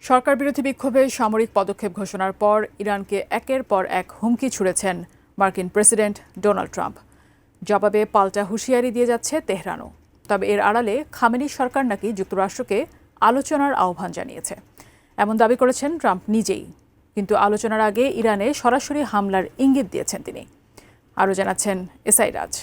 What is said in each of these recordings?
সরকার বিরোধী বিক্ষোভে সামরিক পদক্ষেপ ঘোষণার পর ইরানকে একের পর এক হুমকি ছুড়েছেন মার্কিন প্রেসিডেন্ট ডোনাল্ড ট্রাম্প। জবাবে পাল্টা হুঁশিয়ারি দিয়ে যাচ্ছে তেহরানও। তবে এর আড়ালে খামেনি সরকার নাকি যুক্তরাষ্ট্রকে আলোচনার আহ্বান জানিয়েছে, এমন দাবি করেছেন ট্রাম্প নিজেই। কিন্তু আলোচনার আগে ইরানে সরাসরি হামলার ইঙ্গিত দিয়েছেন তিনি। আরও জানাচ্ছেন এসআই রাজ।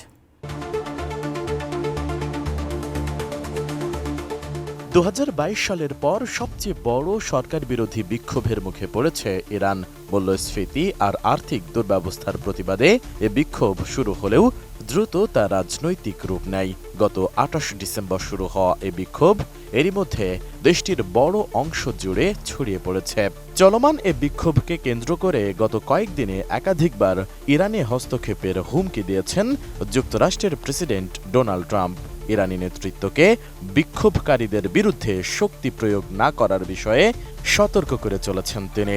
2022 সালের পর সবচেয়ে বড় সরকার বিরোধী বিক্ষোভের মুখে পড়েছে ইরান। মূল্যস্ফীতি আর আর্থিক দুর্ব্যবস্থার প্রতিবাদে এ বিক্ষোভ শুরু হলেও দ্রুত তা রাজনৈতিক রূপ নেয়। গত 28 ডিসেম্বর শুরু হওয়া এ বিক্ষোভ এরই মধ্যে দেশটির বড় অংশ জুড়ে ছড়িয়ে পড়েছে। চলমান এ বিক্ষোভকে কেন্দ্র করে গত কয়েকদিনে একাধিকবার ইরানে হস্তক্ষেপের হুমকি দিয়েছেন যুক্তরাষ্ট্রের প্রেসিডেন্ট ডোনাল্ড ট্রাম্প। ইরানি নেতৃত্বকে বিক্ষোভকারীদের বিরুদ্ধে শক্তি প্রয়োগ না করার বিষয়ে সতর্ক করে চলেছেন তিনি।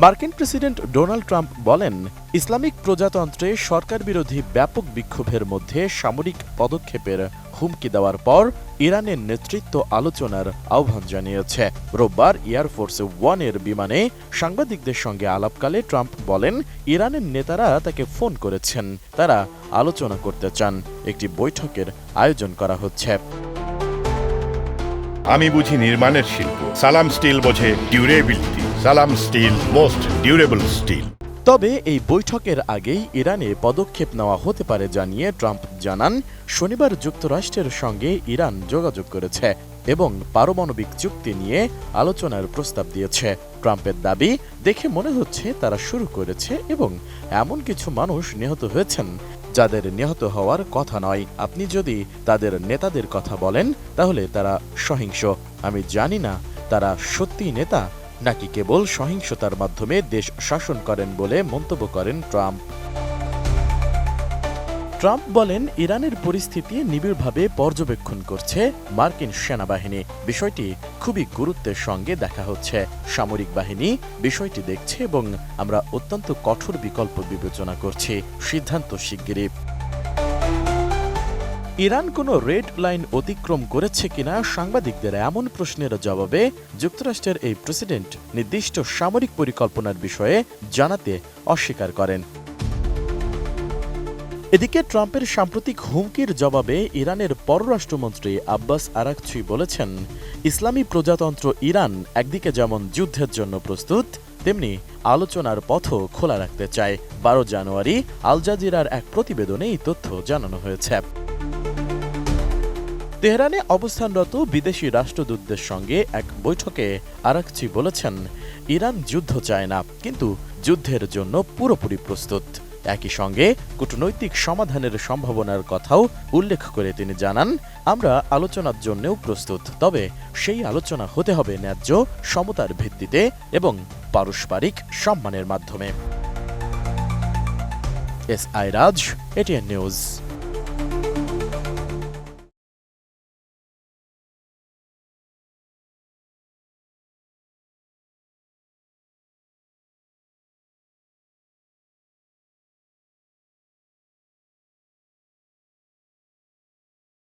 মার্কিন প্রেসিডেন্ট ডোনাল্ড ট্রাম্প বলেন, ইসলামিক প্রজাতন্ত্রে সরকার বিরোধী ব্যাপক বিক্ষোভের মধ্যে সামরিক পদক্ষেপের হুমকি দেওয়ার পর ইরানের নেতৃত্ব আলোচনার আহ্বান জানিয়েছে। রোববার এয়ারফোর্স ওয়ানের বিমানে সাংবাদিকদের সঙ্গে আলাপকালে ট্রাম্প বলেন, ইরানের নেতারা তাকে ফোন করেছেন, তারা আলোচনা করতে চান, একটি বৈঠকের আয়োজন করা হচ্ছে। আমি বুঝি নির্মাণের শিল্প, সালাম স্টিল বোঝে ডিউরেবিলিটি। সালাম স্টিল, মোস্ট ডিউরেবল স্টিল। তবে এই বৈঠকের আগেই ইরানে পদক্ষেপ নেওয়া হতে পারে জানিয়ে ট্রাম্প জানান, শনিবার যুক্তরাষ্ট্রের সঙ্গে ইরান যোগাযোগ করেছে এবং পারমাণবিক চুক্তি নিয়ে আলোচনার প্রস্তাব দিয়েছে। ট্রাম্পের দাবি, দেখে মনে হচ্ছে তারা শুরু করেছে এবং এমন কিছু মানুষ নিহত হয়েছেন যাদের নিহত হওয়ার কথা নয়। আপনি যদি তাদের নেতাদের কথা বলেন তাহলে তারা সহিংস। আমি জানি না তারা সত্যিই নেতা নাকি কেবল সহিংসতার মাধ্যমে দেশ শাসন করেন বলে মন্তব্য করেন ট্রাম্প। ট্রাম্প বলেন, ইরানের পরিস্থিতি নিবিড়ভাবে পর্যবেক্ষণ করছে মার্কিন সেনাবাহিনী। বিষয়টি খুবই গুরুত্বের সঙ্গে দেখা হচ্ছে। সামরিক বাহিনী বিষয়টি দেখছে এবং আমরা অত্যন্ত কঠোর বিকল্প বিবেচনা করছি। সিদ্ধান্ত শিগগিরই। ইরান কোনো রেড লাইন অতিক্রম করেছে কিনা সাংবাদিকদের এমন প্রশ্নের জবাবে যুক্তরাষ্ট্রের এই প্রেসিডেন্ট নির্দিষ্ট সামরিক পরিকল্পনার বিষয়ে জানাতে অস্বীকার করেন। এদিকে ট্রাম্পের সাম্প্রতিক হুমকির জবাবে ইরানের পররাষ্ট্রমন্ত্রী আব্বাস আরাকচি বলেছেন, ইসলামী প্রজাতন্ত্র ইরান একদিকে যেমন যুদ্ধের জন্য প্রস্তুত, তেমনি আলোচনার পথও খোলা রাখতে চায়। 12 জানুয়ারি আল জাজিরার এক প্রতিবেদনে এই তথ্য জানানো হয়েছে। তেহরানে অবস্থানরত বিদেশি রাষ্ট্রদূতদের সঙ্গে এক বৈঠকে আরাকচি বলেছেন, ইরান যুদ্ধ চায় না, কিন্তু যুদ্ধের জন্য পুরোপুরি প্রস্তুত। একই সঙ্গে কূটনৈতিক সমাধানের সম্ভাবনার কথাও উল্লেখ করে তিনি জানান, আমরা আলোচনার জন্যও প্রস্তুত, তবে সেই আলোচনা হতে হবে ন্যায্য সমতার ভিত্তিতে এবং পারস্পরিক সম্মানের মাধ্যমে। এসআই রাজ, এটিএন নিউজ।